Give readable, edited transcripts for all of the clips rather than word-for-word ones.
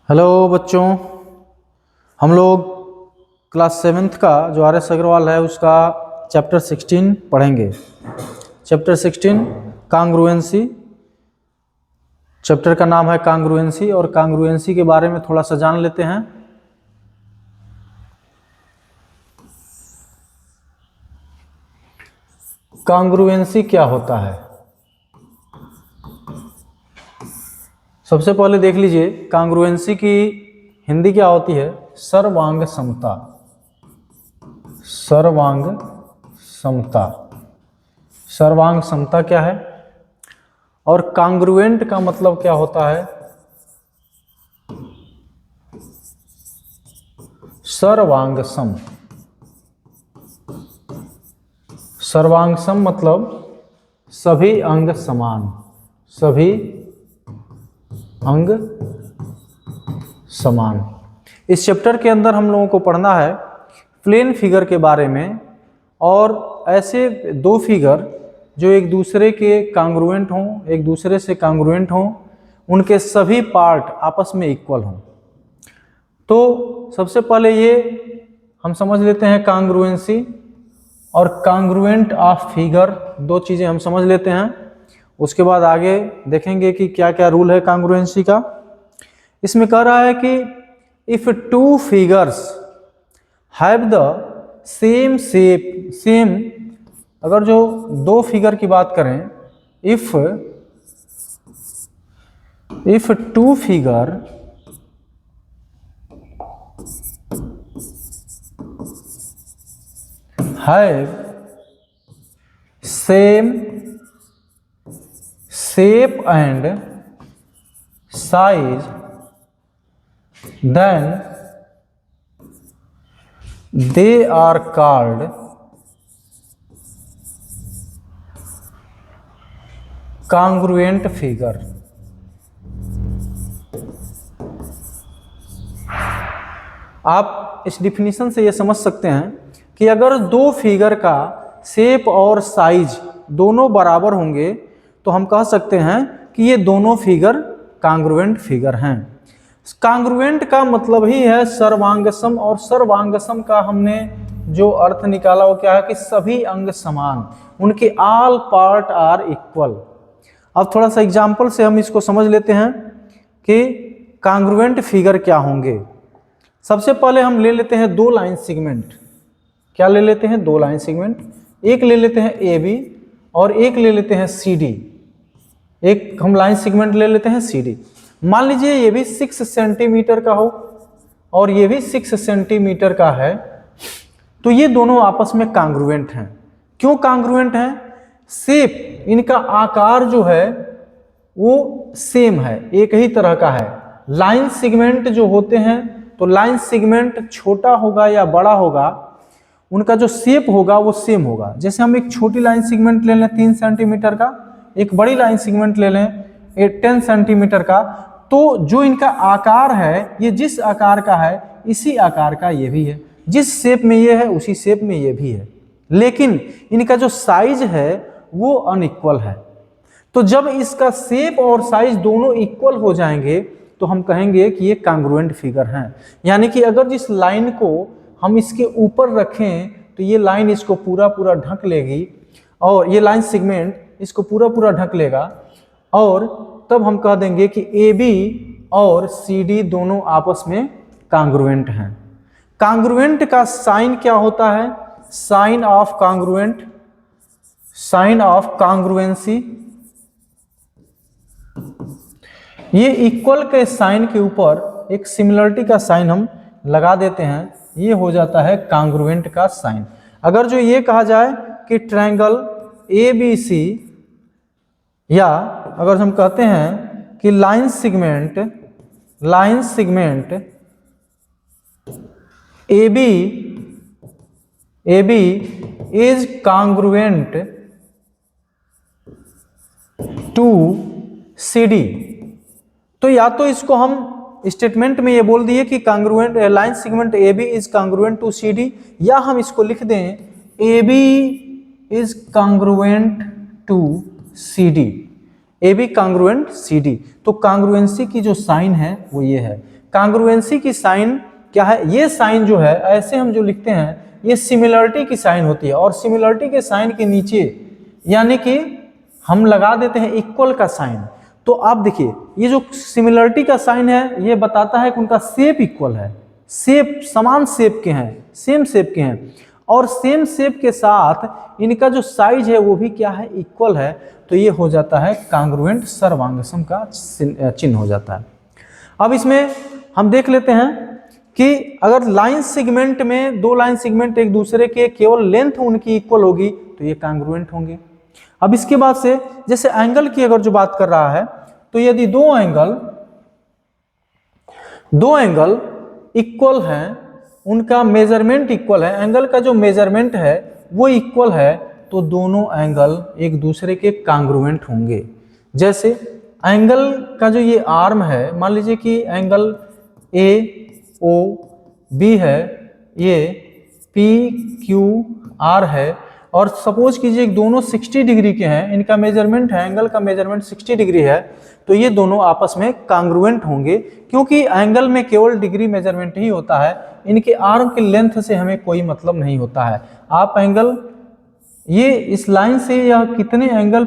Hello बच्चों, हम लोग क्लास 7th का जो RS अग्रवाल है उसका चैप्टर 16 पढ़ेंगे। चैप्टर 16 कांग्रुएंसी। चैप्टर का नाम है कांग्रुएंसी और कांग्रुएंसी के बारे में थोड़ा सा जान लेते हैं। कांग्रुएंसी क्या होता है? सबसे पहले देख लीजिए कांग्रुएंसी की हिंदी क्या होती है। सर्वांग समता। सर्वांग समता। सर्वांग समता क्या है? और कांग्रुएंट का मतलब क्या होता है? सर्वांग सम। सर्वांग सम मतलब सभी अंग समान। सभी अंग समान। इस चैप्टर के अंदर हम लोगों को पढ़ना है प्लेन फिगर के बारे में और ऐसे दो फिगर जो एक दूसरे के कांग्रुएंट हों, एक दूसरे से कांग्रुएंट हों, उनके सभी पार्ट आपस में इक्वल हों। तो सबसे पहले ये हम समझ लेते हैं कांग्रुएंसी और कांग्रुएंट ऑफ फिगर, दो चीज़ें हम समझ लेते हैं। उसके बाद आगे देखेंगे कि क्या क्या रूल है कांग्रुएंसी का। इसमें कह रहा है कि if two figures have the same shape, same, अगर जो दो फिगर की बात करें, if two figure have same shape and size, then they are called congruent figure। आप इस डिफिनीशन से ये समझ सकते हैं कि अगर दो फिगर का शेप और साइज दोनों बराबर होंगे तो हम कह सकते हैं कि ये दोनों फिगर कांग्रुएंट फिगर हैं। कांग्रुएंट का मतलब ही है सर्वांगसम, और सर्वांगसम का हमने जो अर्थ निकाला वो क्या है कि सभी अंग समान, उनके ऑल पार्ट आर इक्वल। अब थोड़ा सा एग्जाम्पल से हम इसको समझ लेते हैं कि कांग्रुएंट फिगर क्या होंगे। सबसे पहले हम ले लेते हैं दो लाइन सेगमेंट। क्या ले लेते हैं? दो लाइन सेगमेंट। एक ले लेते हैं AB और एक ले लेते हैं CD। एक हम लाइन सेगमेंट ले लेते हैं CD। मान लीजिए ये भी 6 सेंटीमीटर का हो और ये भी 6 सेंटीमीटर का है, तो ये दोनों आपस में कांग्रुएंट हैं। क्यों कांग्रुएंट हैं? शेप, इनका आकार जो है वो सेम है, एक ही तरह का है। लाइन सेगमेंट जो होते हैं, तो लाइन सेगमेंट छोटा होगा या बड़ा होगा, उनका जो शेप होगा वो सेम होगा। जैसे हम एक छोटी लाइन सेगमेंट ले लें 3 सेंटीमीटर का, एक बड़ी लाइन सेगमेंट ले लें 10 सेंटीमीटर का, तो जो इनका आकार है ये जिस आकार का है इसी आकार का ये भी है, जिस शेप में ये है उसी शेप में ये भी है, लेकिन इनका जो साइज है वो अनइक्वल है। तो जब इसका शेप और साइज दोनों इक्वल हो जाएंगे तो हम कहेंगे कि ये कांग्रुएंट फिगर हैं। यानी कि अगर जिस लाइन को हम इसके ऊपर रखें तो ये लाइन इसको पूरा पूरा ढक लेगी, और ये लाइन सेगमेंट इसको पूरा पूरा ढक लेगा, और तब हम कह देंगे कि AB और CD दोनों आपस में कांग्रुएंट हैं। कांग्रुएंट का साइन क्या होता है? Sign of congruent, sign of congruency. ये इक्वल के साइन के ऊपर एक सिमिलरिटी का साइन हम लगा देते हैं, ये हो जाता है कांग्रुएंट का साइन। अगर जो ये कहा जाए कि ट्रायंगल ABC, या अगर हम कहते हैं कि line segment AB is congruent to CD, तो या तो इसको हम स्टेटमेंट में ये बोल दिए कि congruent line segment AB is congruent to CD, या हम इसको लिख दें AB is congruent to CD, AB congruent CD। तो कांग्रुएंसी की जो साइन है वो ये है। कांग्रुएंसी की साइन क्या है, ये साइन जो है ऐसे हम जो लिखते हैं ये सिमिलरिटी की साइन होती है, और सिमिलरिटी के साइन के नीचे यानी कि हम लगा देते हैं इक्वल का साइन। तो आप देखिए ये जो सिमिलरिटी का साइन है ये बताता है कि उनका शेप इक्वल है, शेप समान शेप के हैं, सेम शेप के हैं, और सेम शेप के साथ इनका जो साइज है वो भी क्या है, इक्वल है। तो ये हो जाता है कांग्रुएंट सर्वांग का चिन्ह हो जाता है। अब इसमें हम देख लेते हैं कि अगर लाइन सेगमेंट में दो लाइन सेगमेंट एक दूसरे के केवल लेंथ उनकी इक्वल होगी तो ये कांग्रुएंट होंगे। अब इसके बाद से जैसे एंगल की अगर जो बात कर रहा है तो यदि दो एंगल इक्वल हैं, उनका मेजरमेंट इक्वल है, एंगल का जो मेजरमेंट है वो इक्वल है, तो दोनों एंगल एक दूसरे के कांग्रुएंट होंगे। जैसे एंगल का जो ये आर्म है, मान लीजिए कि एंगल AOB है, ये PQR है, और सपोज कीजिए दोनों 60 डिग्री के हैं, इनका मेजरमेंट है, एंगल का मेजरमेंट 60 डिग्री है, तो ये दोनों आपस में कांग्रुएंट होंगे, क्योंकि एंगल में केवल डिग्री मेजरमेंट ही होता है, इनके आर्म के लेंथ से हमें कोई मतलब नहीं होता है। आप एंगल ये इस लाइन से या कितने एंगल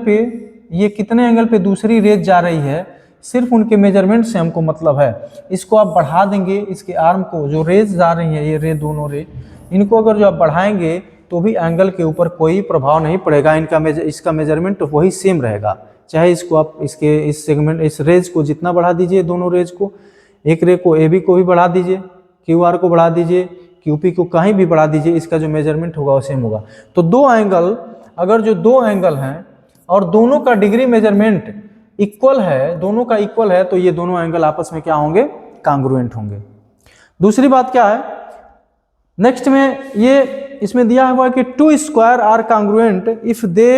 पे दूसरी रेज जा रही है, सिर्फ उनके मेजरमेंट से हमको मतलब है। इसको आप बढ़ा देंगे, इसके आर्म को जो रेज जा रही है, ये दोनों रे, इनको अगर जो आप बढ़ाएंगे तो भी एंगल के ऊपर कोई प्रभाव नहीं पड़ेगा, इसका मेजरमेंट वही सेम रहेगा। चाहे इसको आप इस रेज को जितना बढ़ा दीजिए, दोनों रेज को, एक रे को AB को भी बढ़ा दीजिए, QR को बढ़ा दीजिए, QP को कहीं भी बढ़ा दीजिए, इसका जो मेजरमेंट होगा वो सेम होगा। तो अगर जो दो एंगल हैं और दोनों का डिग्री मेजरमेंट इक्वल है, दोनों का इक्वल है, तो ये दोनों एंगल आपस में क्या होंगे, कांग्रुएंट होंगे। दूसरी बात क्या है, नेक्स्ट में ये इसमें दिया हुआ है कि two square are congruent if they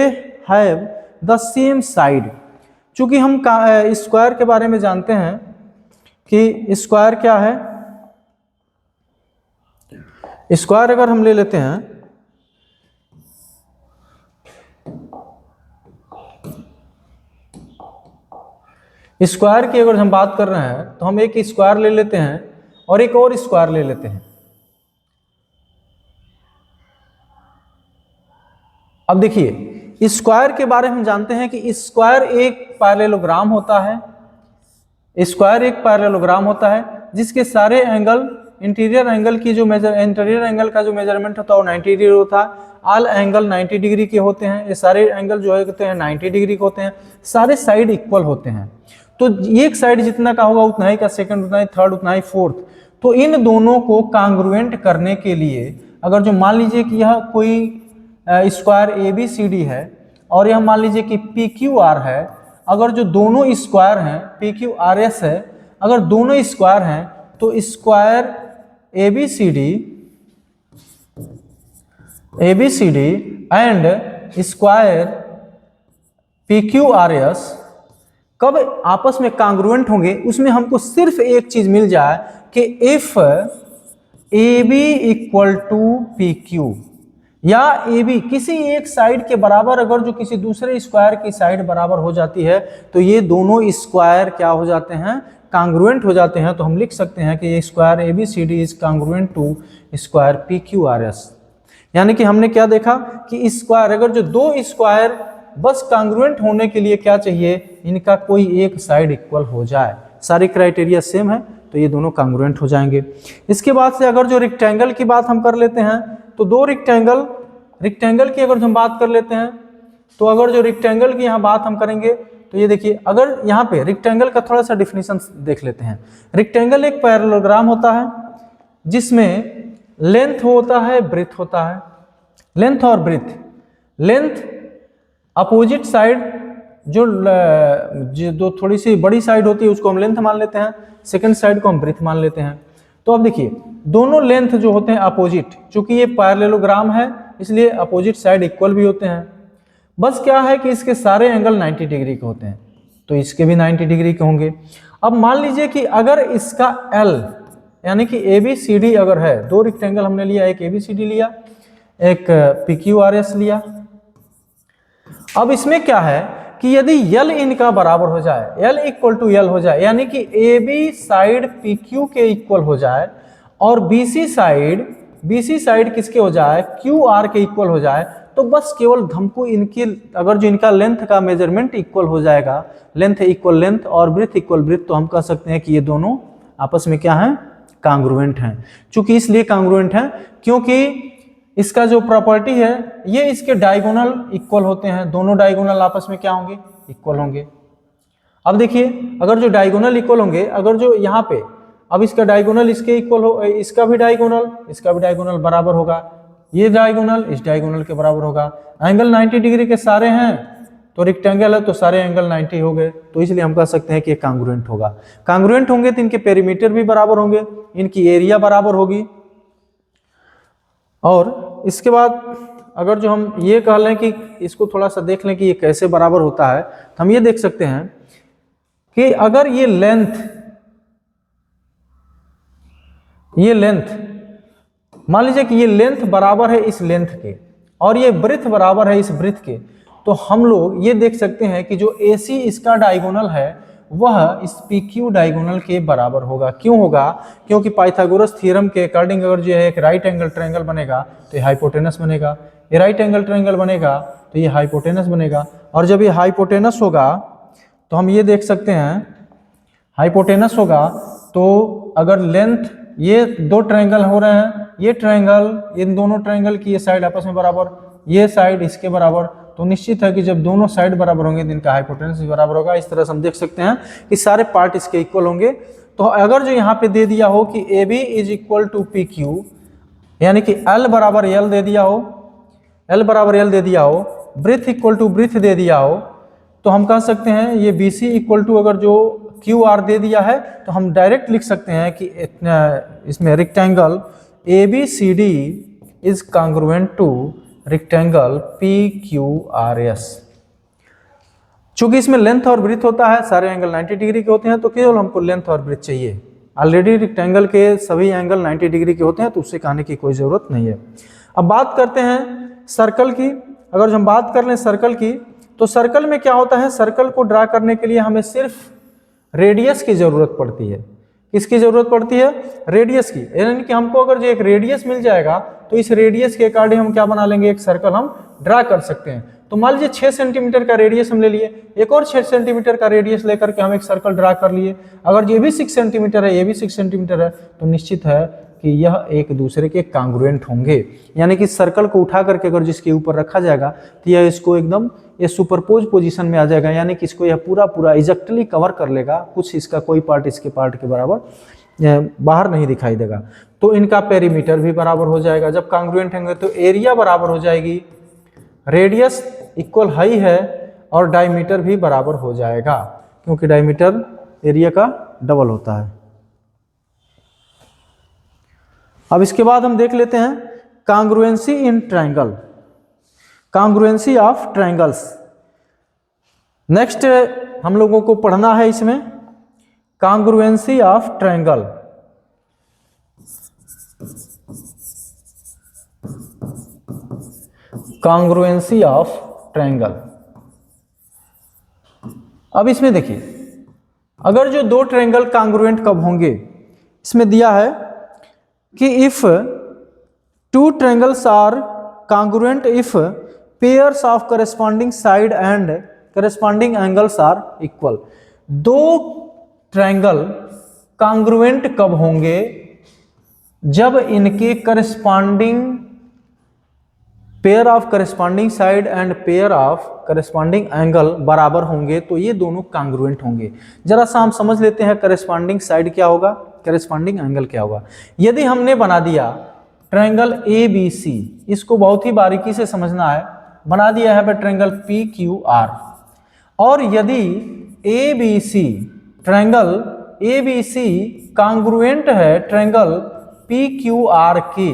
have the same side. चूंकि हम स्क्वायर के बारे में जानते हैं कि स्क्वायर क्या है, स्क्वायर अगर हम ले लेते हैं स्क्वायर की, अगर हम बात कर रहे हैं तो हम एक स्क्वायर ले लेते हैं और एक और स्क्वायर ले लेते हैं। अब देखिए स्क्वायर के बारे में हम जानते हैं कि स्क्वायर एक पैरेललोग्राम होता है, स्क्वायर एक पैरेललोग्राम होता है जिसके सारे एंगल, इंटीरियर एंगल का जो मेजरमेंट होता है वो 90 डिग्री होता है, ऑल एंगल 90 डिग्री के होते हैं, ये सारे एंगल जो होते हैं 90 डिग्री के होते हैं, सारे साइड इक्वल होते हैं। तो एक साइड जितना का होगा उतना ही का सेकंड, उतना ही थर्ड, उतना ही फोर्थ। तो इन दोनों को कांग्रुएंट करने के लिए अगर जो मान लीजिए कि यह कोई स्क्वायर ABCD है और यह मान लीजिए कि PQR है, अगर जो दोनों स्क्वायर हैं PQRS है, अगर दोनों स्क्वायर हैं तो square ABCD and square PQRS कब आपस में कांग्रुएंट होंगे, उसमें हमको सिर्फ एक चीज मिल जाए कि if AB equal to PQ या AB किसी एक साइड के बराबर अगर जो किसी दूसरे स्क्वायर की साइड बराबर हो जाती है तो ये दोनों स्क्वायर क्या हो जाते हैं, कांग्रुएंट हो जाते हैं। तो हम लिख सकते हैं कि ये square ABCD is congruent to square PQRS। यानी कि हमने क्या देखा कि स्क्वायर, अगर जो दो स्क्वायर बस कांग्रुएंट होने के लिए क्या चाहिए, इनका कोई एक साइड इक्वल हो जाए, सारी क्राइटेरिया सेम है, तो ये दोनों कांग्रुएंट हो जाएंगे। इसके बाद से अगर जो रेक्टेंगल की बात हम कर लेते हैं तो दो रेक्टेंगल की अगर हम बात कर लेते हैं तो अगर जो रेक्टेंगल की यहाँ बात हम करेंगे तो ये देखिए, अगर यहाँ पे रेक्टेंगल का थोड़ा सा डिफिनीशन देख लेते हैं। रेक्टेंगल एक पैरेललोग्राम होता है जिसमें लेंथ होता है, ब्रेथ होता है, लेंथ और ब्रेथ। लेंथ अपोजिट साइड जो थोड़ी सी बड़ी साइड होती है उसको हम लेंथ मान लेते हैं, सेकंड साइड को हम ब्रेथ मान लेते हैं। तो अब देखिए दोनों लेंथ जो होते हैं अपोजिट, चूंकि ये पैरेललोग्राम है इसलिए अपोजिट साइड इक्वल भी होते हैं। बस क्या है कि इसके सारे एंगल 90 डिग्री के होते हैं, तो इसके भी 90 डिग्री के होंगे। अब मान लीजिए कि अगर इसका L यानी कि ABCD अगर है, दो रेक्टेंगल हमने लिया, एक ABCD लिया, एक PQRS लिया। अब इसमें क्या है कि यदि यल इनका बराबर हो जाए, यल इक्वल टू यल हो जाए, यानी कि A B side P Q के इक्वल हो जाए और बी सी साइड किसके हो जाए, क्यू आर के इक्वल हो जाए, तो बस केवल हमको इनकी अगर जो इनका लेंथ का मेजरमेंट इक्वल हो जाएगा, लेंथ इक्वल लेंथ और ब्रेथ इक्वल ब्रेथ, तो हम कह सकते हैं कि ये दोनों आपस में क्या हैं, कांग्रुएंट हैं। चूंकि इसलिए कांग्रुएंट हैं क्योंकि इसका जो प्रॉपर्टी है ये इसके डायगोनल इक्वल होते हैं, दोनों डायगोनल आपस में क्या होंगे, इक्वल होंगे। अब देखिए अगर जो डायगोनल इक्वल होंगे, अगर जो यहाँ पे अब इसका डायगोनल इसके इक्वल हो, इसका भी डायगोनल बराबर होगा, ये डायगोनल इस डायगोनल के बराबर होगा। एंगल 90 डिग्री के सारे हैं तो रेक्टेंगल है तो सारे एंगल 90 हो गए, तो इसलिए हम कह सकते हैं कि ये कांग्रुएंट होगा। कांग्रुएंट होंगे तो इनके पेरीमीटर भी बराबर होंगे, इनकी एरिया बराबर होगी। और इसके बाद अगर जो हम ये कह लें कि इसको थोड़ा सा देख लें कि ये कैसे बराबर होता है, तो हम ये देख सकते हैं कि अगर ये लेंथ मान लीजिए कि ये लेंथ बराबर है इस लेंथ के और ये ब्रेथ बराबर है इस ब्रेथ के, तो हम लोग ये देख सकते हैं कि जो AC इसका डायगोनल है वह इस PQ डायगोनल के बराबर होगा। क्यों होगा, क्योंकि पाइथागोरस थ्योरम के अकॉर्डिंग अगर जो है एक राइट एंगल ट्रायंगल बनेगा तो ये हाइपोटेनस बनेगा, ये राइट एंगल ट्रायंगल बनेगा तो ये हाइपोटेनस बनेगा। और जब ये हाइपोटेनस होगा तो हम ये देख सकते हैं, हाइपोटेनस होगा तो अगर लेंथ ये दो ट्रायंगल हो रहे हैं, ये ट्रायंगल इन दोनों ट्रायंगल की ये साइड आपस में बराबर, ये साइड इसके बराबर, तो निश्चित है कि जब दोनों साइड बराबर होंगे तो इनका हाइपोटेनस भी बराबर होगा। इस तरह से हम देख सकते हैं कि सारे पार्ट इसके इक्वल होंगे। तो अगर जो यहाँ पे दे दिया हो कि AB is equal to PQ, यानी कि L बराबर L दे दिया हो, ब्रेथ इक्वल टू ब्रेथ दे दिया हो, तो हम कह सकते हैं ये BC इक्वल टू अगर जो QR दे दिया है तो हम डायरेक्ट लिख सकते हैं कि इसमें rectangle ABCD is congruent to rectangle PQRS। चूंकि इसमें लेंथ और ब्रेथ होता है, सारे एंगल 90 डिग्री के होते हैं, तो केवल हमको लेंथ और ब्रेथ चाहिए। ऑलरेडी रेक्टेंगल के सभी एंगल 90 डिग्री के होते हैं तो उससे कहने की कोई ज़रूरत नहीं है। अब बात करते हैं सर्कल की। अगर हम बात कर लें सर्कल की, तो सर्कल में क्या होता है, सर्कल को ड्रा करने के लिए हमें सिर्फ रेडियस की ज़रूरत पड़ती है। किसकी ज़रूरत पड़ती है, रेडियस की। यानी कि हमको अगर जो एक रेडियस मिल जाएगा तो इस रेडियस के अकॉर्डिंग हम क्या बना लेंगे, एक सर्कल हम ड्रा कर सकते हैं। तो मान लीजिए 6 सेंटीमीटर का रेडियस हम ले लिए, एक और 6 सेंटीमीटर का रेडियस लेकर के हम एक सर्कल ड्रा कर लिए। अगर ये भी 6 सेंटीमीटर है, ये भी 6 सेंटीमीटर है, तो निश्चित है कि यह एक दूसरे के कांग्रुएंट होंगे। यानी कि सर्कल को उठा करके अगर जिसके ऊपर रखा जाएगा तो यह इसको एकदम ये सुपरपोज पोजीशन में आ जाएगा, यानी कि इसको यह पूरा एग्जैक्टली कवर कर लेगा, कुछ इसका कोई पार्ट इसके पार्ट के बराबर बाहर नहीं दिखाई देगा। तो इनका पेरीमीटर भी बराबर हो जाएगा। जब कांग्रुएंट होंगे तो एरिया बराबर हो जाएगी, रेडियस इक्वल हाई है और डायमीटर भी बराबर हो जाएगा, क्योंकि डायमीटर एरिया का डबल होता है। अब इसके बाद हम देख लेते हैं congruency in triangle, congruency of triangles. Next हम लोगों को पढ़ना है इसमें congruency of triangle. Congruency of triangle. अब इसमें देखिए, अगर जो दो ट्रायंगल कांग्रुएंट कब होंगे, इसमें दिया है कि if two triangles are congruent if pairs of corresponding side and corresponding angles are equal. दो ट्रायंगल कांग्रुएंट कब होंगे, जब इनके corresponding pair of corresponding side and pair of corresponding angle बराबर होंगे, तो ये दोनों कांग्रुएंट होंगे। जरा सा हम समझ लेते हैं करस्पॉन्डिंग साइड क्या होगा, करस्पॉन्डिंग एंगल क्या होगा। यदि हमने बना दिया ट्रायंगल ABC, इसको बहुत ही बारीकी से समझना है, बना दिया है ट्रायंगल PQR, और यदि ट्रायंगल ABC कांग्रुएंट है ट्रायंगल PQR के,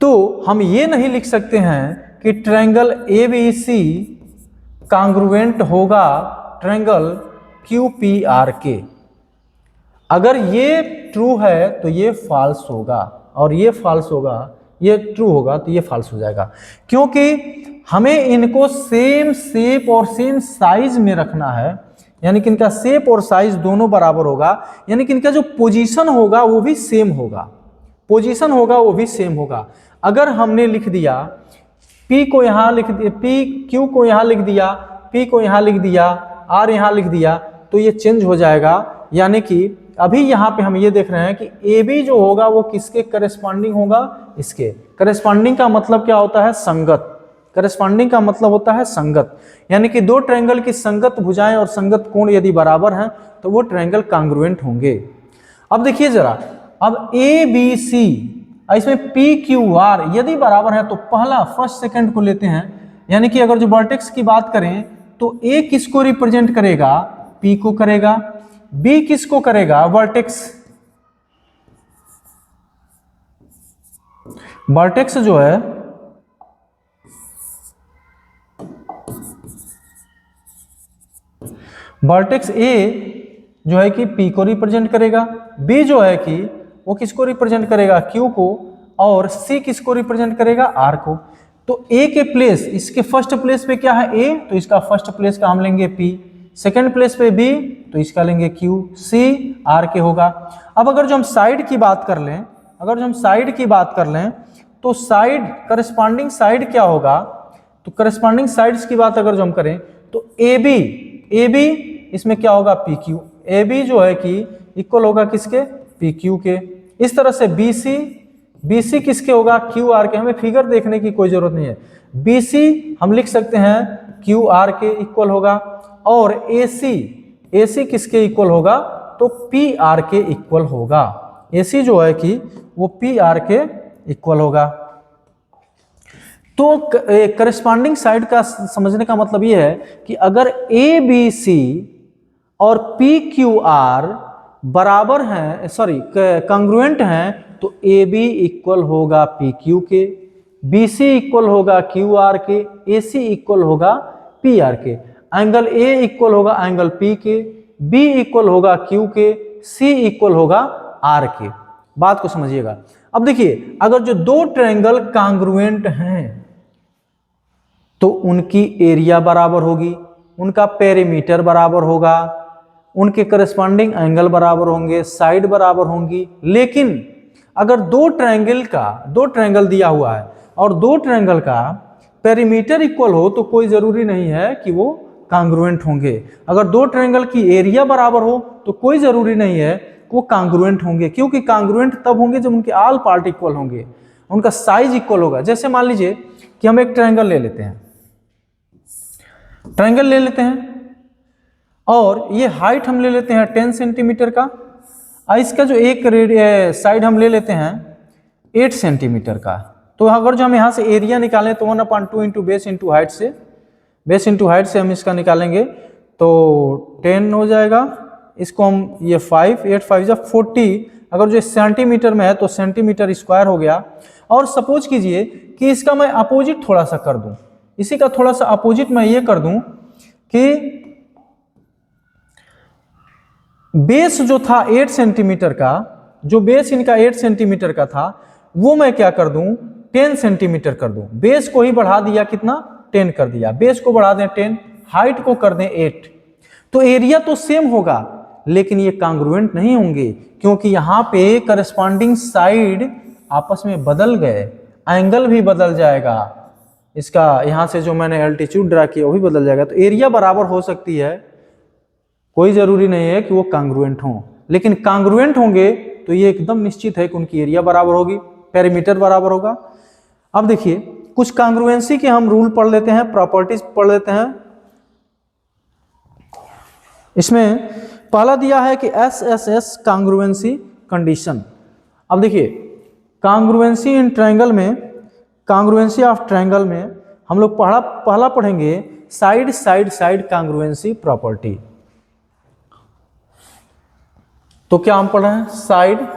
तो हम ये नहीं लिख सकते हैं कि ट्रायंगल ABC कांग्रुएंट होगा ट्रायंगल QPR के। अगर ये ट्रू है तो ये फॉल्स होगा, और ये फॉल्स होगा ये ट्रू होगा तो ये फॉल्स हो जाएगा, क्योंकि हमें इनको सेम शेप और सेम साइज में रखना है, यानी कि इनका शेप और साइज दोनों बराबर होगा, यानी कि इनका जो पोजीशन होगा वो भी सेम होगा, पोजीशन होगा वो भी सेम होगा। अगर हमने लिख दिया P को यहाँ लिख दिया, P Q को यहाँ लिख दिया, P को यहाँ लिख दिया, R यहाँ लिख दिया, तो ये चेंज हो जाएगा। यानी कि अभी यहाँ पे हम ये देख रहे हैं कि AB जो होगा वो किसके करेस्पॉन्डिंग होगा, इसके। करेस्पॉन्डिंग का मतलब क्या होता है, संगत। करेस्पॉन्डिंग का मतलब होता है संगत, यानी कि दो ट्रायंगल की संगत भुजाएं और संगत कोण यदि बराबर हैं तो वो ट्रायंगल कांग्रुएंट होंगे। अब देखिए जरा, अब ABC इसमें PQR यदि बराबर है तो पहला फर्स्ट सेकंड को लेते हैं, यानी कि अगर जो वर्टेक्स की बात करें तो A किसको रिप्रेजेंट करेगा, P को करेगा, B किसको करेगा, वर्टेक्स। वर्टेक्स जो है वर्टेक्स A जो है कि P को रिप्रेजेंट करेगा, B जो है कि वो किसको रिप्रेजेंट करेगा, Q को, और C किसको रिप्रेजेंट करेगा, R को। तो A के प्लेस, इसके फर्स्ट प्लेस पे क्या है A, तो इसका फर्स्ट प्लेस का हम लेंगे P, सेकंड प्लेस पे B तो इसका लेंगे Q, C R के होगा। अब अगर जो हम साइड की बात कर लें, अगर जो हम साइड की बात कर लें तो साइड, करस्पॉन्डिंग साइड क्या होगा, तो करस्पॉन्डिंग साइड्स की बात अगर जो हम करें तो AB इसमें क्या होगा, PQ। AB जो है कि इक्वल होगा किसके, PQ के। इस तरह से BC किसके होगा, QR के। हमें फिगर देखने की कोई जरूरत नहीं है, BC हम लिख सकते हैं QR के इक्वल होगा, और AC किसके इक्वल होगा, तो PR के इक्वल होगा। AC जो है कि वो PR के इक्वल होगा। तो करस्पॉन्डिंग साइड का समझने का मतलब ये है कि अगर ABC और PQR बराबर हैं, सॉरी कांग्रुएंट हैं, तो AB इक्वल होगा PQ के, BC इक्वल होगा QR के, AC इक्वल होगा PR के, एंगल A इक्वल होगा एंगल P के, B इक्वल होगा Q के, C इक्वल होगा R के। बात को समझिएगा। अब देखिए, अगर जो दो ट्रायंगल कांग्रुएंट हैं तो उनकी एरिया बराबर होगी, उनका पेरीमीटर बराबर होगा, उनके करस्पॉन्डिंग एंगल बराबर होंगे, साइड बराबर होंगी। लेकिन अगर दो ट्रायंगल दिया हुआ है और दो ट्रायंगल का पेरीमीटर इक्वल हो तो कोई जरूरी नहीं है कि वो कांग्रुएंट होंगे। अगर दो ट्रायंगल की एरिया बराबर हो तो कोई जरूरी नहीं है कि वो कांग्रुएंट होंगे, क्योंकि कांग्रुएंट तब होंगे जब उनके ऑल पार्ट इक्वल होंगे, उनका साइज इक्वल होगा। जैसे मान लीजिए कि हम एक ट्रायंगल ले लेते हैं, और ये हाइट हम ले लेते हैं 10 सेंटीमीटर का, और इसका जो एक साइड हम ले लेते हैं 8 सेंटीमीटर का। तो अगर जो हम यहाँ से एरिया निकालें तो 1/2 इंटू बेस इंटू हाइट से, बेस इंटू हाइट से हम इसका निकालेंगे तो 10 हो जाएगा। इसको हम ये 5, 8 5 जब 40, अगर जो सेंटीमीटर में है तो सेंटीमीटर स्क्वायर हो गया। और सपोज कीजिए कि इसका मैं अपोजिट थोड़ा सा कर दूं, इसी का थोड़ा सा अपोजिट मैं ये कर दूं कि बेस जो था 8 सेंटीमीटर का, जो बेस इनका 8 सेंटीमीटर का था, वो मैं क्या कर दूं, 10 सेंटीमीटर कर दूं। बेस को ही बढ़ा दिया, कितना, 10 कर दिया। बेस को बढ़ा दें 10, हाइट को कर दें 8, तो एरिया तो सेम होगा लेकिन ये कांग्रुएंट नहीं होंगे, क्योंकि यहाँ पे करस्पॉन्डिंग साइड आपस में बदल गए, एंगल भी बदल जाएगा, इसका यहाँ से जो मैंने एल्टीट्यूड ड्रा किया वो भी बदल जाएगा। तो एरिया बराबर हो सकती है, कोई जरूरी नहीं है कि वो कांग्रुएंट हों, लेकिन कांग्रुएंट होंगे तो ये एकदम निश्चित है कि उनकी एरिया बराबर होगी, पेरीमीटर बराबर होगा। अब देखिए कुछ कांग्रुएंसी के हम रूल पढ़ लेते हैं, प्रॉपर्टीज पढ़ लेते हैं। इसमें पहला दिया है कि SSS कांग्रुएंसी कंडीशन। अब देखिए कांग्रुएंसी इन ट्रायंगल में, कांग्रुएंसी ऑफ ट्रायंगल में हम लोग पहला पढ़ेंगे साइड साइड साइड कांग्रुएंसी प्रॉपर्टी। तो क्या हम पढ़ रहे हैं, साइड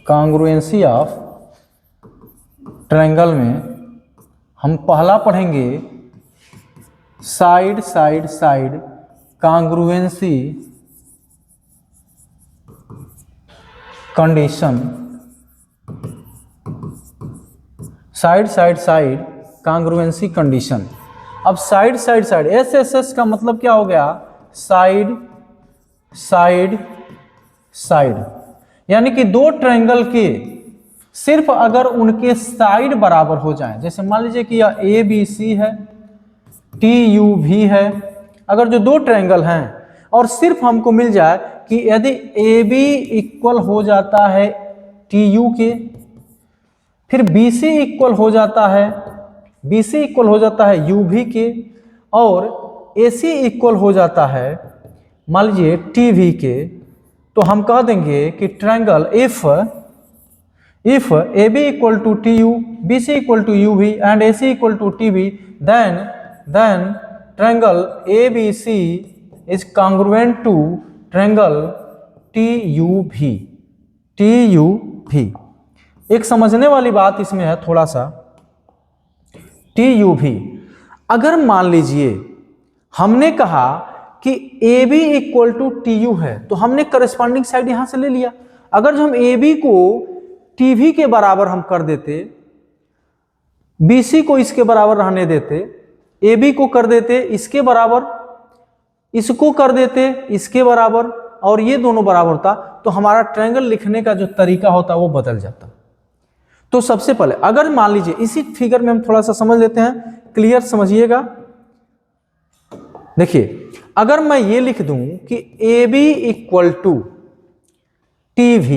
congruency of ट्रायंगल में हम पहला पढ़ेंगे side side side congruency condition. Side side side congruency condition. अब साइड साइड साइड एस का मतलब क्या हो गया? साइड साइड साइड, यानी कि दो ट्रायंगल के सिर्फ अगर उनके साइड बराबर हो जाएं, जैसे मान लीजिए कि यह ए बी सी है, टी यू भी है, अगर जो दो ट्रायंगल हैं और सिर्फ हमको मिल जाए कि यदि ए बी इक्वल हो जाता है टी यू के, फिर बी सी इक्वल हो जाता है यू भी के, और ए सी इक्वल हो जाता है मान लीजिए टी वी के, तो हम कह देंगे कि triangle if A B equal to T U, B C equal to U V and A C equal to T V, then triangle ABC is congruent to triangle TUV। एक समझने वाली बात इसमें है थोड़ा सा, TUV। अगर मान लीजिए हमने कहा कि AB इक्वल टू TU है, तो हमने करस्पॉन्डिंग साइड यहां से ले लिया। अगर जो हम AB को TV के बराबर हम कर देते, BC को इसके बराबर रहने देते, AB को कर देते इसके बराबर, इसको कर देते इसके बराबर, और ये दोनों बराबर होता, तो हमारा ट्रायंगल लिखने का जो तरीका होता वो बदल जाता। तो सबसे पहले अगर मान लीजिए इसी फिगर में हम थोड़ा सा समझ लेते हैं, क्लियर समझिएगा। देखिए अगर मैं ये लिख दूं कि AB इक्वल टू TV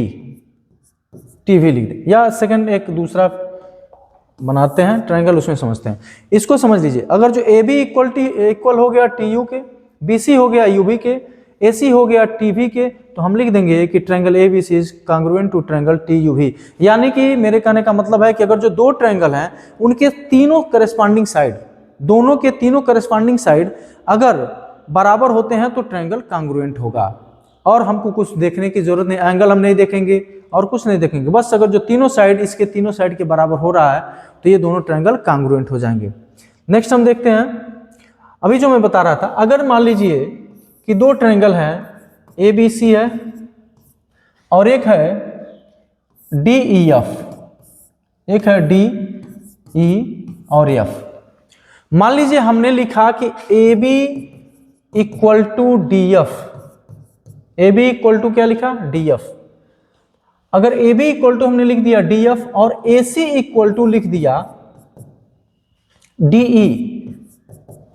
लिख दे, या सेकंड एक दूसरा बनाते हैं ट्रायंगल, उसमें समझते हैं। इसको समझ लीजिए, अगर जो AB इक्वल हो गया TU के, BC हो गया UV के, AC हो गया TV के, तो हम लिख देंगे कि triangle ABC is congruent to triangle TUV। यानी कि मेरे कहने का मतलब है कि अगर जो दो ट्रायंगल हैं उनके तीनों करस्पॉन्डिंग साइड, दोनों के तीनों करस्पॉन्डिंग साइड अगर बराबर होते हैं तो ट्रायंगल कांग्रुएंट होगा, और हमको कुछ देखने की जरूरत नहीं, एंगल हम नहीं देखेंगे और कुछ नहीं देखेंगे, बस अगर जो तीनों साइड इसके तीनों साइड के बराबर हो रहा है तो ये दोनों ट्रायंगल कांग्रुएंट हो जाएंगे। नेक्स्ट हम देखते हैं, अभी जो मैं बता रहा था, अगर मान लीजिए कि दो ट्रायंगल हैं ABC है और एक है DEF, एक है DE और F। मान लीजिए हमने लिखा कि AB equal to DF, AB equal to क्या लिखा? DF। अगर AB इक्वल टू हमने लिख दिया DF और AC इक्वल टू लिख दिया DE,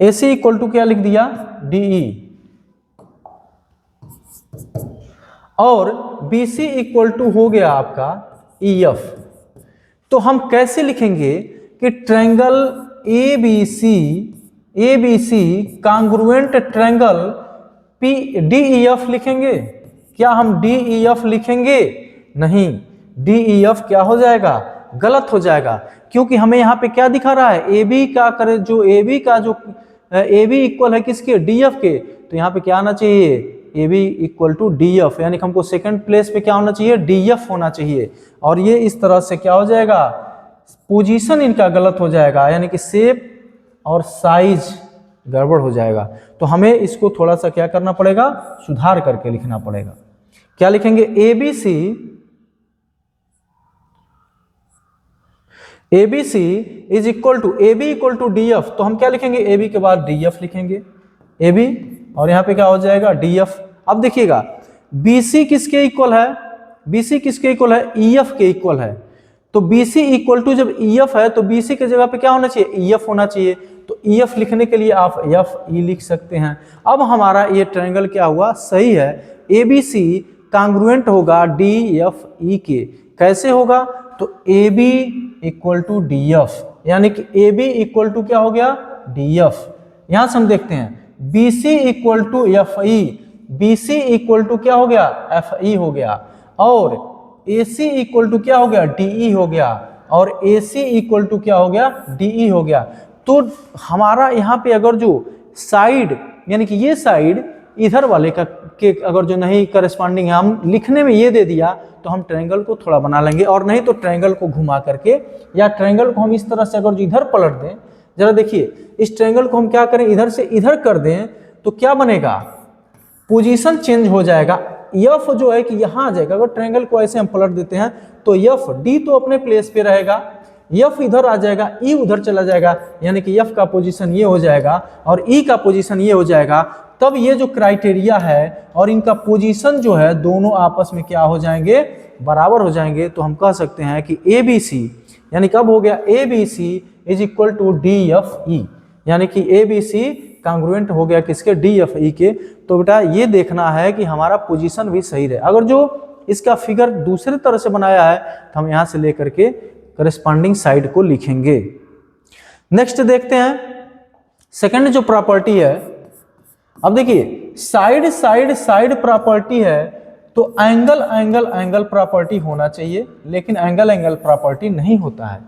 AC इक्वल टू क्या लिख दिया? DE, और BC इक्वल टू हो गया आपका EF। तो हम कैसे लिखेंगे कि triangle ABC congruent triangle DEF लिखेंगे? क्या हम DEF लिखेंगे? नहीं, DEF क्या हो जाएगा? गलत हो जाएगा, क्योंकि हमें यहाँ पे क्या दिखा रहा है? AB का करे, जो AB का जो AB इक्वल है किसके? DF के, तो यहाँ पे क्या आना चाहिए? AB इक्वल टू DF, यानी कि हमको सेकंड प्लेस पे क्या होना चाहिए? DF होना चाहिए। और ये इस तरह से क्या हो जाएगा? पोजीशन इनका गलत हो जाएगा, यानी कि शेप और साइज गड़बड़ हो जाएगा। तो हमें इसको थोड़ा सा क्या करना पड़ेगा? सुधार करके लिखना पड़ेगा। क्या लिखेंगे? ABC is equal to AB equal to DF, तो हम क्या लिखेंगे? AB के बाद DF लिखेंगे, AB, और यहाँ पे क्या हो जाएगा? DF। अब देखिएगा BC किसके इक्वल है? BC किसके इक्वल है? EF के इक्वल है। तो BC इक्वल टू जब EF है तो BC के जगह पे क्या होना चाहिए? EF होना चाहिए। तो EF लिखने के लिए आप FE लिख सकते हैं। अब हमारा ये ट्रायंगल क्या हुआ? सही है, ABC कांग्रुएंट होगा DFE के। कैसे होगा? तो AB इक्वल टू DF, यानी कि AB इक्वल टू क्या हो गया? DF। यहां से हम देखते हैं BC equal to FE, BC equal to क्या हो गया? FE हो गया, और AC इक्वल टू क्या हो गया? DE हो गया, और AC इक्वल टू क्या हो गया? DE हो गया। तो हमारा यहाँ पे अगर जो साइड, यानी कि ये साइड इधर वाले का के अगर जो नहीं करस्पॉन्डिंग है, हम लिखने में ये दे दिया तो हम ट्रायंगल को थोड़ा बना लेंगे, और नहीं तो ट्रायंगल को घुमा करके या ट्रायंगल को हम इस तरह से अगर जो इधर पलट दें, जरा देखिए इस ट्रायंगल को हम क्या करें, इधर से इधर कर दें तो क्या बनेगा, पोजीशन चेंज हो जाएगा। एफ जो है कि यहाँ आ जाएगा, अगर ट्रायंगल को ऐसे हम पलट देते हैं तो एफ डी तो अपने प्लेस पे रहेगा, एफ इधर आ जाएगा, ई उधर चला जाएगा, यानी कि एफ का पोजीशन ये हो जाएगा और ई का पोजीशन ये हो जाएगा। तब ये जो क्राइटेरिया है और इनका पोजीशन जो है दोनों आपस में क्या हो जाएंगे, बराबर हो जाएंगे। तो हम कह सकते हैं कि ए बी सी, यानी कब हो गया, A B C is equal to D F E, यानी कि ए बी सी कांग्रुएंट हो गया किसके, डी एफ ई के। तो बेटा ये देखना है कि हमारा पोजीशन भी सही रहे। अगर जो इसका फिगर दूसरे तरह से बनाया है तो हम यहाँ से लेकर के करस्पॉन्डिंग साइड को लिखेंगे। नेक्स्ट देखते हैं सेकंड जो प्रॉपर्टी है। अब देखिए साइड साइड साइड प्रॉपर्टी है तो एंगल एंगल एंगल प्रॉपर्टी होना चाहिए, लेकिन एंगल एंगल प्रॉपर्टी नहीं होता है,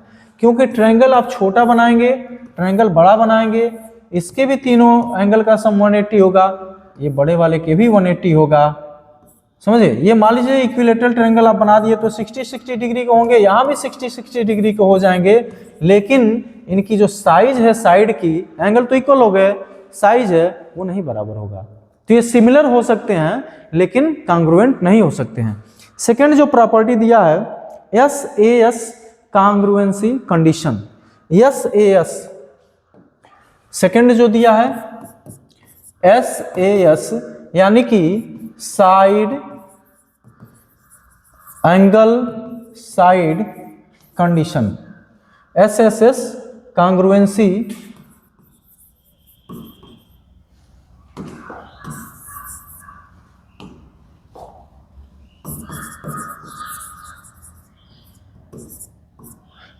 क्योंकि ट्रायंगल आप छोटा बनाएंगे, ट्रायंगल बड़ा बनाएंगे, इसके भी तीनों एंगल का सम 180 होगा, ये बड़े वाले के भी 180 होगा, समझे। ये मान लीजिए इक्विलेटरल ट्रायंगल आप बना दिए तो 60-60 डिग्री के होंगे, यहाँ भी 60-60 डिग्री के हो जाएंगे, लेकिन इनकी जो साइज है साइड की, एंगल तो इक्वल हो गए, साइज है वो नहीं बराबर होगा। तो ये सिमिलर हो सकते हैं लेकिन कांग्रुएंट नहीं हो सकते हैं। सेकंड जो प्रॉपर्टी दिया है SAS congruency condition, SAS second जो दिया है SAS यानी कि side angle side condition, SSS congruency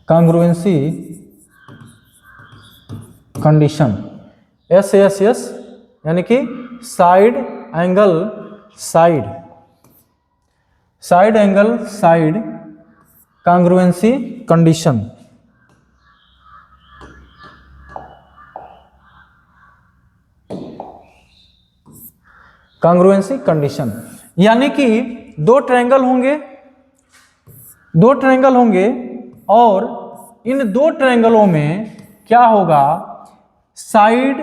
congruency condition, SSS यानी कि side angle side, side angle side congruency condition. Congruency condition यानी कि दो ट्रायंगल होंगे और इन दो ट्रायंगलों में क्या होगा, साइड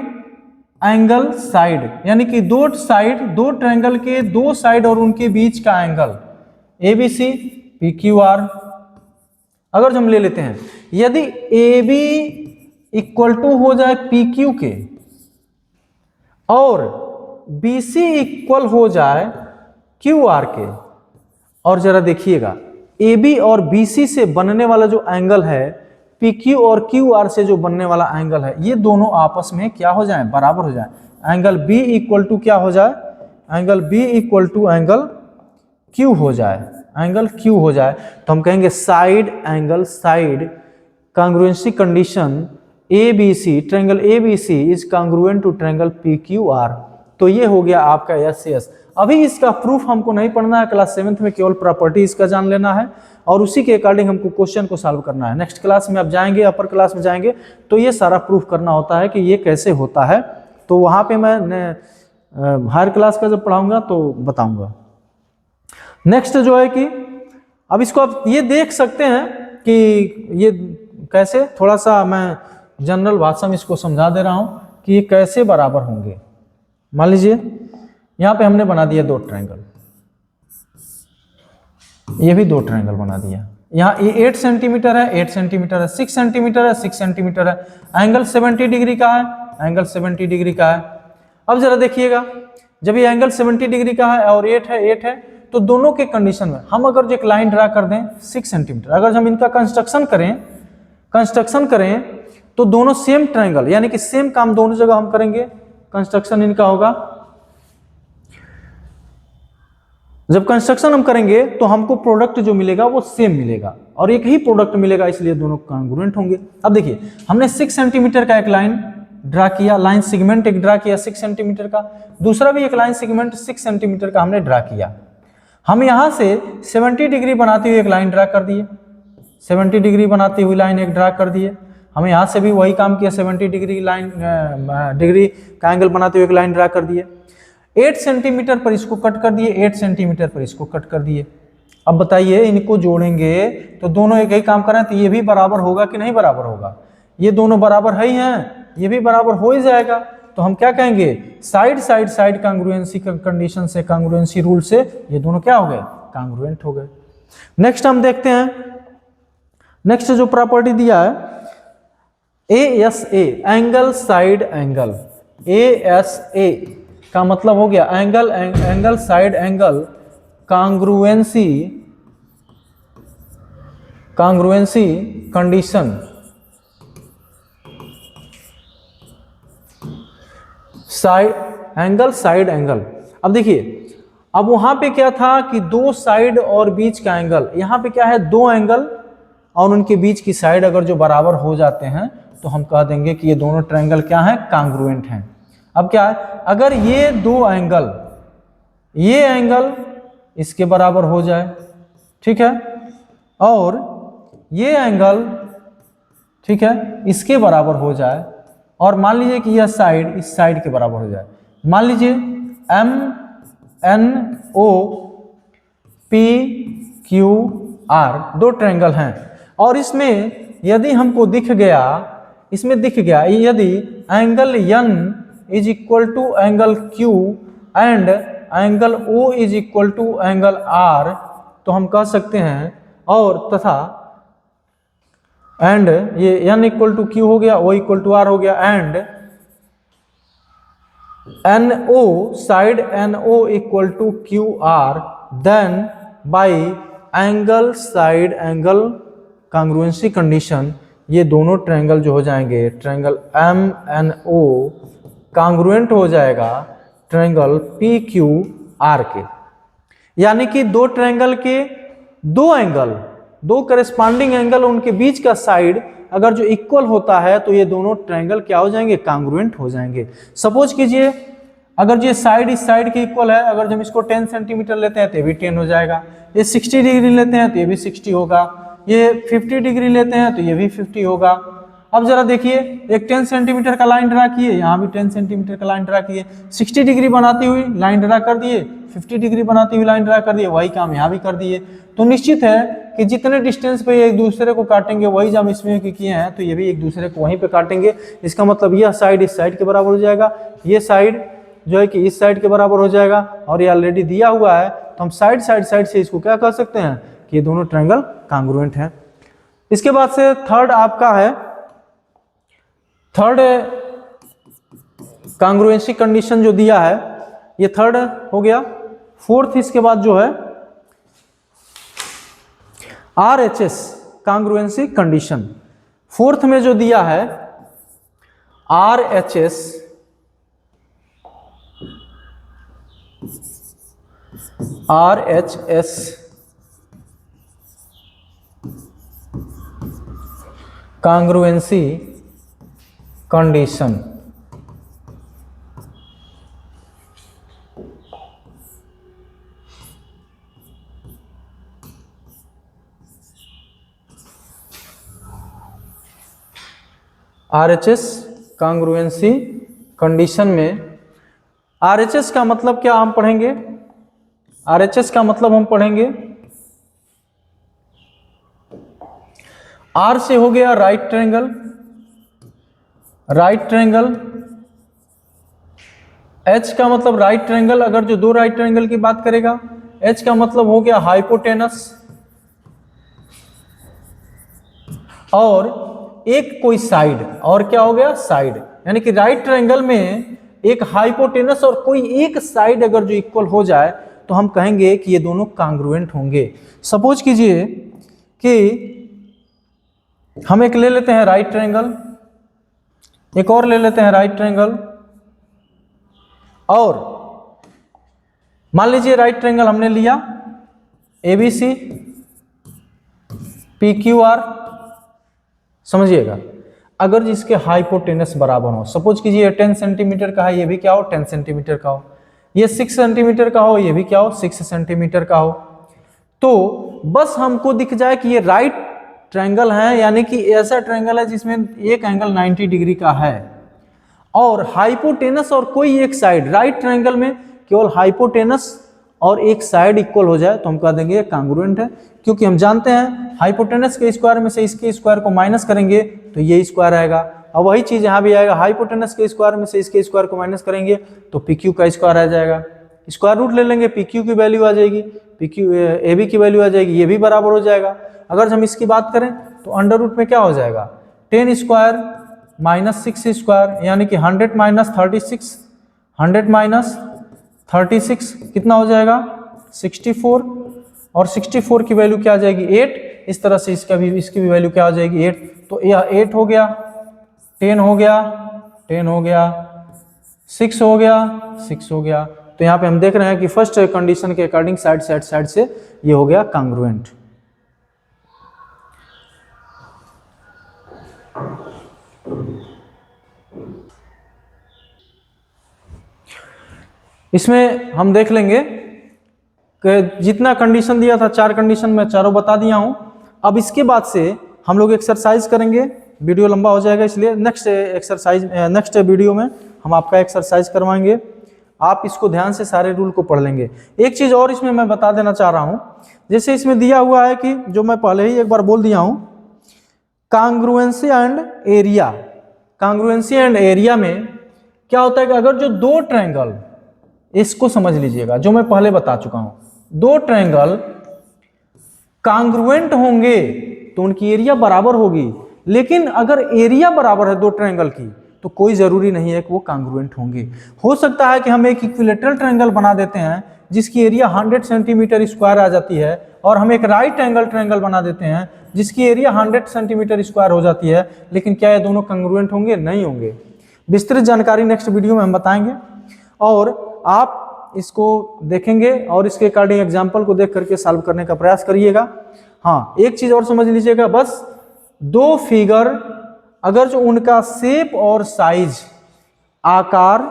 एंगल साइड, यानी कि दो दो ट्रायंगल के दो साइड और उनके बीच का एंगल ABC PQR। अगर हम ले लेते हैं, यदि AB इक्वल टू हो जाए PQ के और BC इक्वल हो जाए QR के, और जरा देखिएगा AB और BC से बनने वाला जो एंगल है, PQ और QR से जो बनने वाला एंगल है, ये दोनों आपस में क्या हो जाए, बराबर हो जाए। एंगल B इक्वल टू क्या हो जाए, angle B equal to angle Q हो जाए, एंगल Q हो जाए। तो हम कहेंगे side angle side congruency condition ABC, triangle ABC is congruent to triangle PQR। तो ये हो गया आपका SAS। अभी इसका प्रूफ हमको नहीं पढ़ना है, क्लास 7th में केवल प्रॉपर्टी इसका जान लेना है और उसी के अकॉर्डिंग हमको क्वेश्चन को सॉल्व करना है। नेक्स्ट क्लास में आप जाएंगे, अपर क्लास में जाएंगे तो ये सारा प्रूफ करना होता है कि ये कैसे होता है। तो वहाँ पे मैं हायर क्लास का जब पढ़ाऊंगा तो बताऊंगा। नेक्स्ट जो है कि अब इसको आप ये देख सकते हैं कि ये कैसे, थोड़ा सा मैं जनरल भाषा में इसको समझा दे रहा हूँ कि ये कैसे बराबर होंगे। मान लीजिए यहाँ पे हमने बना दिया दो ट्रायंगल, ये भी दो ट्रायंगल बना दिया। यहाँ ये 8 सेंटीमीटर है, 8 सेंटीमीटर है, 6 सेंटीमीटर है, 6 सेंटीमीटर है, एंगल 70 डिग्री का है, एंगल 70 डिग्री का है। अब जरा देखिएगा, जब ये एंगल 70 डिग्री का है और 8 है, तो दोनों के कंडीशन में हम अगर जो एक लाइन ड्रा कर दें 6 सेंटीमीटर, अगर हम इनका कंस्ट्रक्शन करें तो दोनों सेम ट्रायंगल, यानी कि सेम काम दोनों जगह हम करेंगे, कंस्ट्रक्शन इनका होगा। जब कंस्ट्रक्शन हम करेंगे तो हमको प्रोडक्ट जो मिलेगा वो सेम मिलेगा और एक ही प्रोडक्ट मिलेगा, इसलिए दोनों कांग्रुएंट होंगे। अब देखिए हमने 6 सेंटीमीटर का एक लाइन ड्रा किया, लाइन सेगमेंट एक ड्रा किया 6 सेंटीमीटर का, दूसरा भी एक लाइन सेगमेंट 6 सेंटीमीटर का हमने ड्रा किया। हम यहाँ से 70 डिग्री बनाती हुई एक लाइन ड्रा कर दिए, 70 डिग्री बनाती हुई लाइन एक ड्रा कर दिए। हम यहाँ से भी वही काम किया, 70 डिग्री लाइन डिग्री का एंगल बनाते हुए एक लाइन ड्रा कर दिए। 8 सेंटीमीटर पर इसको कट कर दिए, 8 सेंटीमीटर पर इसको कट कर दिए। अब बताइए इनको जोड़ेंगे तो दोनों एक ही काम कर रहे हैं, तो ये भी बराबर होगा कि नहीं बराबर होगा? ये दोनों बराबर है ही हैं, ये भी बराबर हो ही जाएगा। तो हम क्या कहेंगे, side side side congruency condition से, कांग्रुएंसी रूल से ये दोनों क्या हो गए, कांग्रुएंट हो गए। नेक्स्ट हम देखते हैं, नेक्स्ट जो प्रॉपर्टी दिया है ASA, angle side angle. ASA का मतलब हो गया angle angle side angle congruency condition. Side angle. अब देखिए, अब वहां पे क्या था कि दो साइड और बीच का एंगल, यहां पे क्या है, दो एंगल और उनके बीच की साइड अगर जो बराबर हो जाते हैं तो हम कह देंगे कि ये दोनों ट्रायंगल क्या हैं, कांग्रुएंट हैं। अब क्या है, अगर ये दो एंगल, ये एंगल इसके बराबर हो जाए, ठीक है, और ये एंगल, ठीक है, इसके बराबर हो जाए, और मान लीजिए कि यह साइड इस साइड के बराबर हो जाए। मान लीजिए MNOPQR दो ट्रायंगल हैं, और इसमें यदि हमको दिख गया, इसमें दिख गया यदि angle N is equal to angle Q and angle O is equal to angle R, तो हम कह सकते हैं, और तथा एंड ये N इक्वल टू Q हो गया, O इक्वल टू R हो गया, and NO side NO equal to QR, then by angle side angle congruency condition ये दोनों ट्रायंगल जो हो जाएंगे, ट्रायंगल MNO कांग्रुएंट हो जाएगा ट्रायंगल PQR के। यानी कि दो ट्रायंगल के दो एंगल, दो करेस्पॉन्डिंग एंगल, उनके बीच का साइड अगर जो इक्वल होता है तो ये दोनों ट्रायंगल क्या हो जाएंगे, कांग्रुएंट हो जाएंगे। सपोज कीजिए अगर ये साइड इस साइड के इक्वल है, अगर हम इसको 10 सेंटीमीटर लेते हैं तो ये भी 10 हो जाएगा, ये 60 डिग्री लेते हैं तो ये भी 60 होगा, ये 50 डिग्री लेते हैं तो ये भी 50 होगा। अब जरा देखिए, एक 10 सेंटीमीटर का लाइन ड्रा किए, यहाँ भी 10 सेंटीमीटर का लाइन ड्रा किए, 60 डिग्री बनाती हुई लाइन ड्रा कर दिए, 50 डिग्री बनाती हुई लाइन ड्रा कर दिए, वही काम यहाँ भी कर दिए। तो निश्चित है कि जितने डिस्टेंस पे एक दूसरे को काटेंगे, वही जब इसमें किए हैं तो ये भी एक दूसरे को वहीं पे काटेंगे। इसका मतलब यह साइड इस साइड के बराबर हो जाएगा, ये साइड जो है कि इस साइड के बराबर हो जाएगा, और ये ऑलरेडी दिया हुआ है तो हम साइड से इसको क्या कह सकते हैं कि ये दोनों ट्रायंगल कांग्रुएंट हैं। इसके बाद से थर्ड आपका है, थर्ड कांग्रुएंसी कंडीशन जो दिया है ये थर्ड हो गया। फोर्थ इसके बाद जो है RHS कांग्रुएंसी कंडीशन, फोर्थ में जो दिया है RHS कांग्रुएंसी कंडीशन। RHS कांग्रुएंसी कंडीशन में RHS का मतलब क्या हम पढ़ेंगे, RHS का मतलब हम पढ़ेंगे R से हो गया राइट ट्रायंगल, H का मतलब राइट ट्रायंगल, अगर जो दो राइट ट्रायंगल की बात करेगा, H का मतलब हो गया हाइपोटेनस, और एक कोई साइड, और क्या हो गया, साइड। यानी कि राइट ट्रायंगल में एक हाइपोटेनस और कोई एक साइड अगर जो इक्वल हो जाए तो हम कहेंगे कि ये दोनों कांग्रुएंट होंगे। सपोज कीजिए कि हम एक ले लेते हैं राइट ट्रायंगल, एक और ले लेते हैं राइट ट्रायंगल, और मान लीजिए राइट ट्रायंगल हमने लिया ABC PQR, समझिएगा, अगर जिसके हाइपोटेनस बराबर हो, सपोज कीजिए 10 सेंटीमीटर का है, ये भी क्या हो, 10 सेंटीमीटर का हो, ये 6 सेंटीमीटर का हो, ये भी क्या हो, 6 सेंटीमीटर का हो, तो बस हमको दिख जाए कि ये राइट ट्रायंगल है, यानी कि ऐसा ट्रायंगल है जिसमें एक एंगल 90 डिग्री का है, और हाइपोटेनस और कोई एक साइड, राइट ट्रायंगल में केवल हाइपोटेनस और एक साइड इक्वल हो जाए तो हम कह देंगे कांग्रुएंट है, क्योंकि हम जानते हैं हाइपोटेनस के स्क्वायर में से इसके स्क्वायर को माइनस करेंगे तो ये स्क्वायर आएगा, और वही चीज यहाँ भी आएगा, हाइपोटेनस के स्क्वायर में से इसके स्क्वायर को माइनस करेंगे तो पी क्यू का स्क्वायर आ जाएगा। स्क्वायर रूट ले लेंगे, पी क्यू की वैल्यू आ जाएगी, पी क्यू ए बी की वैल्यू आ जाएगी, ये भी बराबर हो जाएगा। अगर हम इसकी बात करें तो अंडर रूट में क्या हो जाएगा, 10 स्क्वायर माइनस 6 स्क्वायर, यानी कि 100 माइनस 36, 100 माइनस 36 कितना हो जाएगा 64, और 64 की वैल्यू क्या आ जाएगी 8, इस तरह से इसकी भी वैल्यू क्या आ जाएगी 8, तो यह 8 हो गया, 10 हो गया, 10 हो गया, 6 हो गया, 6 हो गया। तो यहाँ पे हम देख रहे हैं कि फर्स्ट कंडीशन के अकॉर्डिंग साइड से ये हो गया कांग्रुएंट। इसमें हम देख लेंगे कि जितना कंडीशन दिया था 4 कंडीशन में चारों बता दिया हूं। अब इसके बाद से हम लोग एक्सरसाइज करेंगे, वीडियो लंबा हो जाएगा इसलिए नेक्स्ट वीडियो में हम आपका एक्सरसाइज करवाएंगे। आप इसको ध्यान से सारे रूल को पढ़ लेंगे। एक चीज और इसमें मैं बता देना चाह रहा हूं, जैसे इसमें दिया हुआ है कि जो मैं पहले ही एक बार बोल दिया हूं, कांग्रुएंसी एंड एरिया। कांग्रुएंसी एंड एरिया में क्या होता है कि अगर जो दो ट्रायंगल, इसको समझ लीजिएगा जो मैं पहले बता चुका हूं, दो ट्रायंगल कांग्रुएंट होंगे तो उनकी एरिया बराबर होगी, लेकिन अगर एरिया बराबर है दो ट्रायंगल की तो कोई जरूरी नहीं है कि वो कांग्रुएंट होंगे। हो सकता है कि हम एक इक्विलेटरल ट्रायंगल बना देते हैं जिसकी एरिया 100 सेंटीमीटर स्क्वायर आ जाती है, और हम एक राइट एंगल ट्रायंगल बना देते हैं जिसकी एरिया 100 सेंटीमीटर स्क्वायर हो जाती है, लेकिन क्या ये दोनों कांग्रुएंट होंगे? नहीं होंगे। विस्तृत जानकारी नेक्स्ट वीडियो में हम बताएंगे, और आप इसको देखेंगे और इसके अकॉर्डिंग एग्जाम्पल को देख करके सॉल्व करने का प्रयास करिएगा। हाँ, एक चीज और समझ लीजिएगा, बस दो फिगर अगर जो उनका शेप और साइज, आकार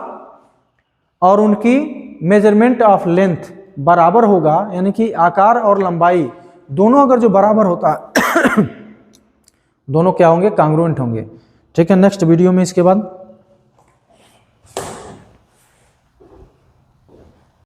और उनकी मेजरमेंट ऑफ लेंथ बराबर होगा, यानी कि आकार और लंबाई दोनों अगर जो बराबर होता है दोनों क्या होंगे? कांग्रुएंट होंगे। ठीक है, नेक्स्ट वीडियो में इसके बाद